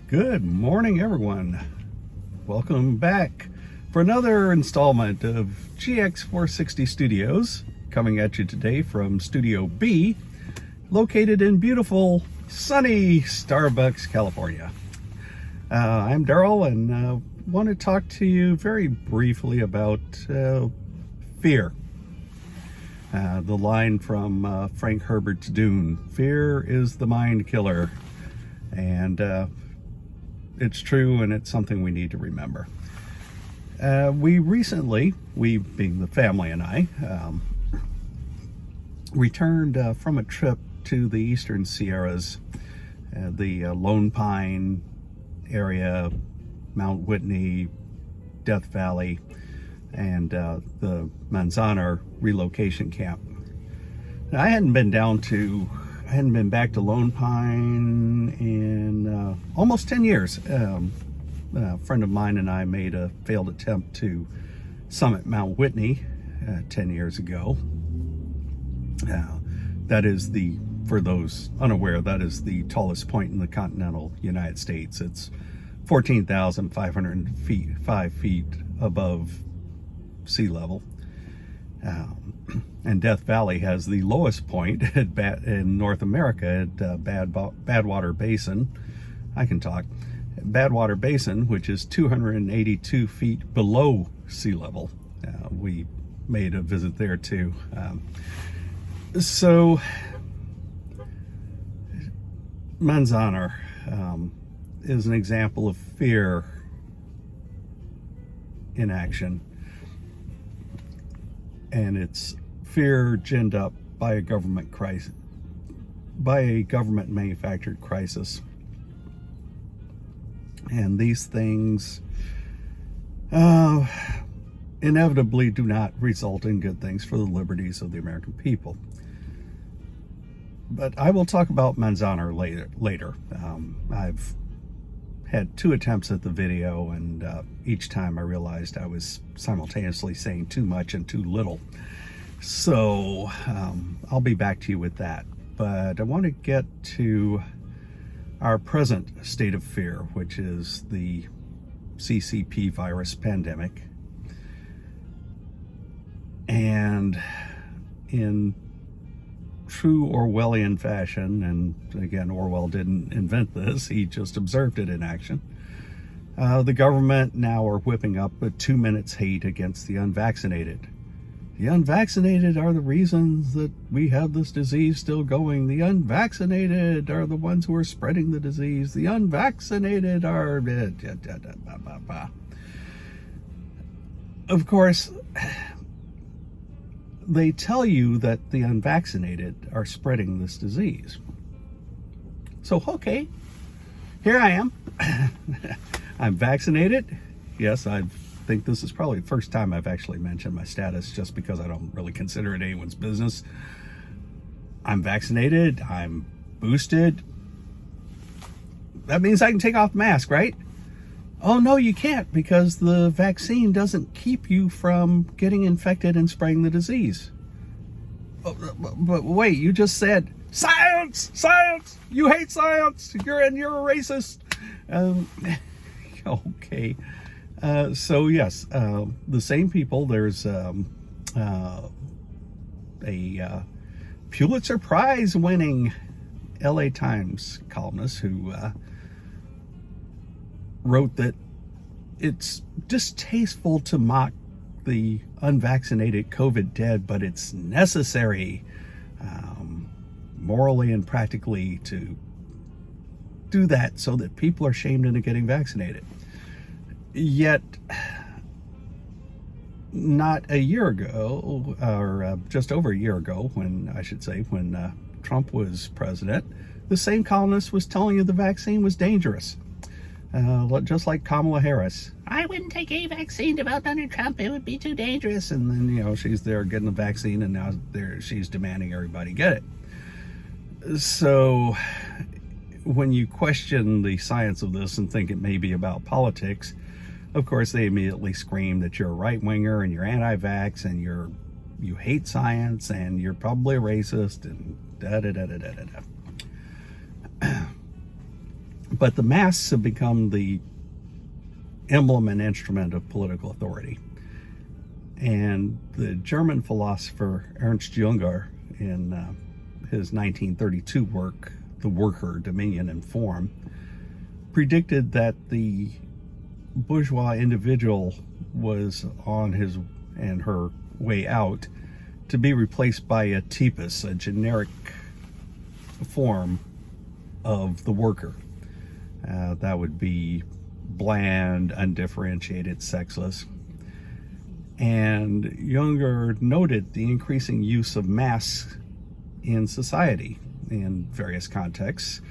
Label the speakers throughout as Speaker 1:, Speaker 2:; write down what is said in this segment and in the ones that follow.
Speaker 1: Good morning, everyone. Welcome back for another installment of GX460 Studios, coming at you today from Studio B, located in beautiful, sunny Starbucks, California. I'm Daryl, and want to talk to you very briefly about fear. The line from Frank Herbert's Dune, "Fear is the mind killer." And it's true, and it's something we need to remember. We recently, we being the family and I, returned from a trip to the Eastern Sierras, the Lone Pine area, Mount Whitney, Death Valley, and the Manzanar relocation camp. Now, I hadn't been back to Lone Pine in almost 10 years. A friend of mine and I made a failed attempt to summit Mount Whitney 10 years ago. That is for those unaware, that is the tallest point in the continental United States. It's 14,505 feet above sea level. And Death Valley has the lowest point in North America at Badwater Basin. I can talk. Badwater Basin, which is 282 feet below sea level. We made a visit there too. So Manzanar is an example of fear in action. And it's fear ginned up by a government crisis, by a government manufactured crisis. And these things inevitably do not result in good things for the liberties of the American people. But I will talk about Manzanar later. I've had 2 attempts at the video, and each time I realized I was simultaneously saying too much and too little. So I'll be back to you with that. But I want to get to our present state of fear, which is the CCP virus pandemic. And in true Orwellian fashion, and again, Orwell didn't invent this, he just observed it in action. The government now are whipping up a 2 minutes hate against the unvaccinated. The unvaccinated are the reasons that we have this disease still going. The unvaccinated are the ones who are spreading the disease. The unvaccinated are... Of course, they tell you that the unvaccinated are spreading this disease. So, okay, here I am. I'm vaccinated. Yes, I think this is probably the first time I've actually mentioned my status, just because I don't really consider it anyone's business. I'm vaccinated. I'm boosted. That means I can take off the mask, right? Oh, no, you can't, because the vaccine doesn't keep you from getting infected and spreading the disease. Oh, but wait, you just said, science, science, you hate science, you're a racist. Okay. So yes, the same people, there's a Pulitzer Prize winning LA Times columnist who wrote that it's distasteful to mock the unvaccinated COVID dead, but it's necessary morally and practically to do that so that people are shamed into getting vaccinated. Yet, not a year ago, or just over a year ago, when Trump was president, the same columnist was telling you the vaccine was dangerous. Just like Kamala Harris. I wouldn't take a vaccine to vote Donald Trump. It would be too dangerous. And then, she's there getting the vaccine, and now she's demanding everybody get it. So when you question the science of this and think it may be about politics, of course, they immediately scream that you're a right-winger and you're anti-vax and you hate science and you're probably a racist and da-da-da-da-da-da-da. But the masks have become the emblem and instrument of political authority. And the German philosopher Ernst Jünger, in his 1932 work, The Worker, Dominion and Form, predicted that the bourgeois individual was on his and her way out to be replaced by a typus, a generic form of the worker. That would be bland, undifferentiated, sexless. And Jünger noted the increasing use of masks in society in various contexts.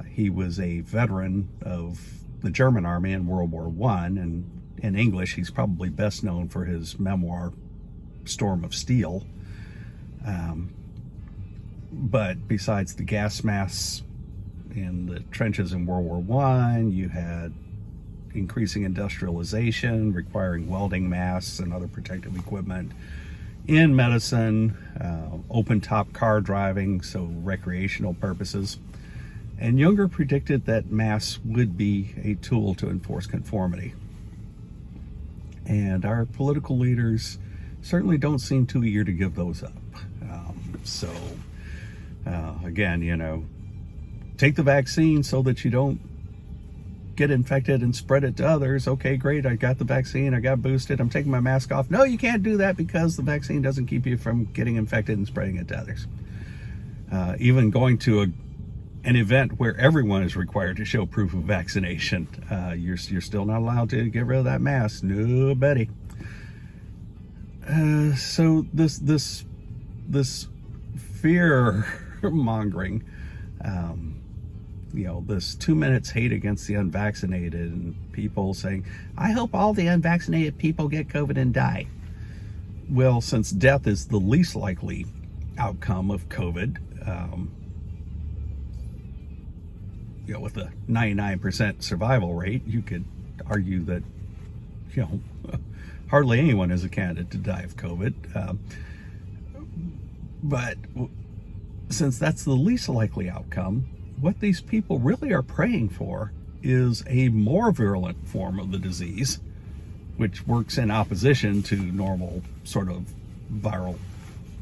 Speaker 1: He was a veteran of the German army in World War I, and in English he's probably best known for his memoir, Storm of Steel. But besides the gas masks in the trenches in World War I, you had increasing industrialization requiring welding masks and other protective equipment. In medicine, open-top car driving, so recreational purposes. And Jünger predicted that masks would be a tool to enforce conformity. And our political leaders certainly don't seem too eager to give those up. Again, take the vaccine so that you don't get infected and spread it to others. Okay, great, I got the vaccine, I got boosted, I'm taking my mask off. No, you can't do that because the vaccine doesn't keep you from getting infected and spreading it to others. Even going to an event where everyone is required to show proof of vaccination, you're still not allowed to get rid of that mask. No, Betty. So this fear mongering, this 2 minutes hate against the unvaccinated, and people saying, I hope all the unvaccinated people get COVID and die. Well, since death is the least likely outcome of COVID, with a 99% survival rate, you could argue that, hardly anyone is a candidate to die of COVID. But since that's the least likely outcome, what these people really are praying for is a more virulent form of the disease, which works in opposition to normal sort of viral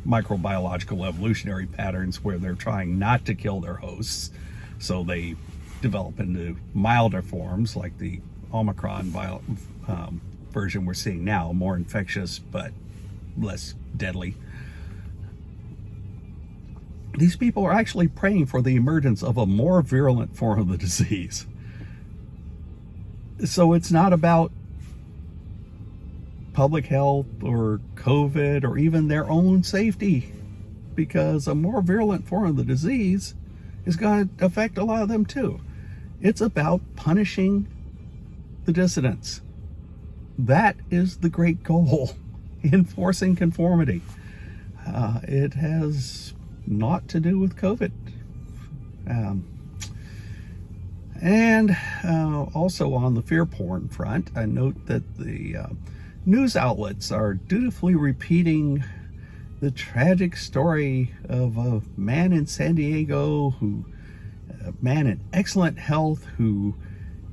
Speaker 1: microbiological evolutionary patterns where they're trying not to kill their hosts. So they develop into milder forms like the Omicron version we're seeing now, more infectious but less deadly. These people are actually praying for the emergence of a more virulent form of the disease. So it's not about public health or COVID or even their own safety, because a more virulent form of the disease is going to affect a lot of them too. It's about punishing the dissidents. That is the great goal, enforcing conformity. It has naught to do with COVID. Also on the fear porn front, I note that the news outlets are dutifully repeating the tragic story of a man in San Diego a man in excellent health who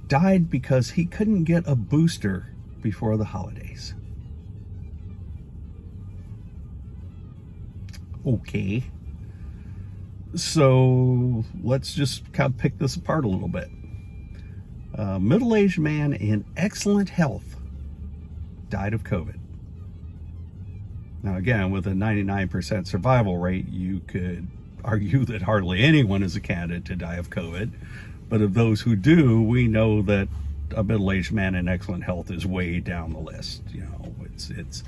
Speaker 1: died because he couldn't get a booster before the holidays. Okay. So let's just kind of pick this apart a little bit. A middle-aged man in excellent health died of COVID. Now again, with a 99% survival rate, you could argue that hardly anyone is a candidate to die of COVID. But of those who do, we know that a middle-aged man in excellent health is way down the list. It's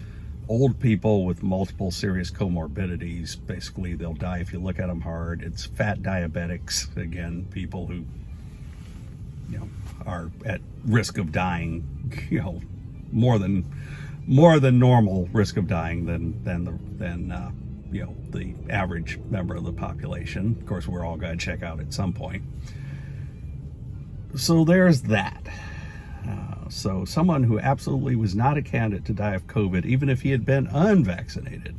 Speaker 1: old people with multiple serious comorbidities. Basically, they'll die if you look at them hard. It's fat diabetics, again, people who are at risk of dying, more than normal risk of dying than the average member of the population. Of course, we're all going to check out at some point. So there's that. So someone who absolutely was not a candidate to die of COVID, even if he had been unvaccinated,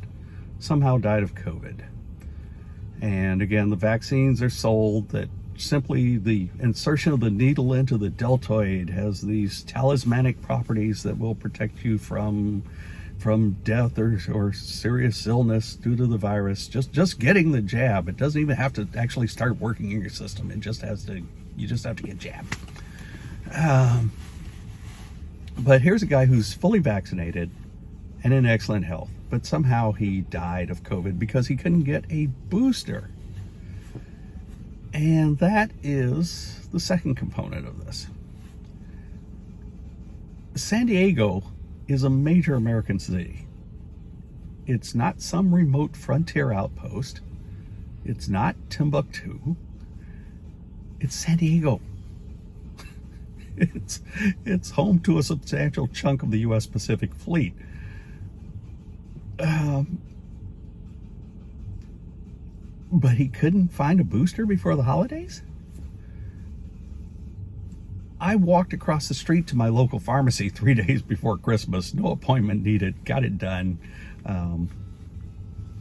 Speaker 1: somehow died of COVID. And again, the vaccines are sold that simply the insertion of the needle into the deltoid has these talismanic properties that will protect you from death or serious illness due to the virus. Just getting the jab. It doesn't even have to actually start working in your system. You just have to get jabbed. But here's a guy who's fully vaccinated and in excellent health, but somehow he died of COVID because he couldn't get a booster. And that is the second component of this. San Diego is a major American city. It's not some remote frontier outpost. It's not Timbuktu. It's San Diego. It's home to a substantial chunk of the U.S. Pacific Fleet. But he couldn't find a booster before the holidays? I walked across the street to my local pharmacy 3 days before Christmas. No appointment needed. Got it done.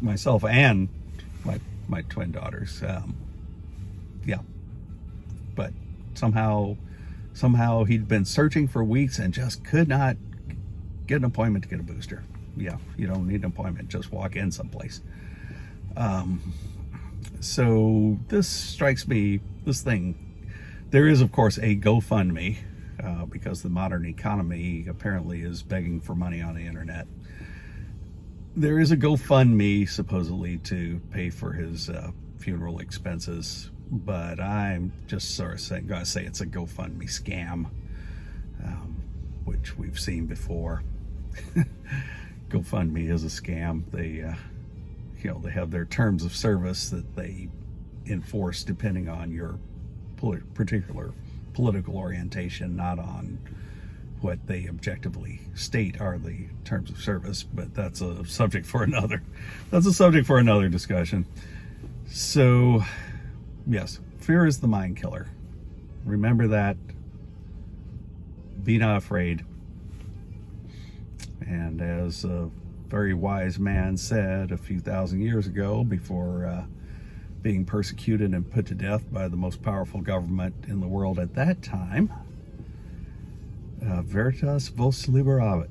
Speaker 1: Myself and my twin daughters. Yeah. But somehow he'd been searching for weeks and just could not get an appointment to get a booster. Yeah, you don't need an appointment. Just walk in someplace. So this strikes me, this thing, there is, of course, a GoFundMe, because the modern economy apparently is begging for money on the internet. There is a GoFundMe supposedly to pay for his funeral expenses, but I'm just sort of going to say it's a GoFundMe scam, which we've seen before. GoFundMe is a scam. They have their terms of service that they enforce depending on your particular political orientation, not on what they objectively state are the terms of service. But that's a subject for another discussion. So, yes, fear is the mind killer. Remember that. Be not afraid. And as a very wise man said a few thousand years ago, before being persecuted and put to death by the most powerful government in the world at that time, veritas vos liberavit.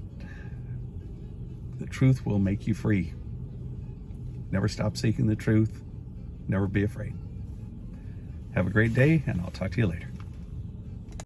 Speaker 1: The truth will make you free. Never stop seeking the truth. Never be afraid. Have a great day, and I'll talk to you later.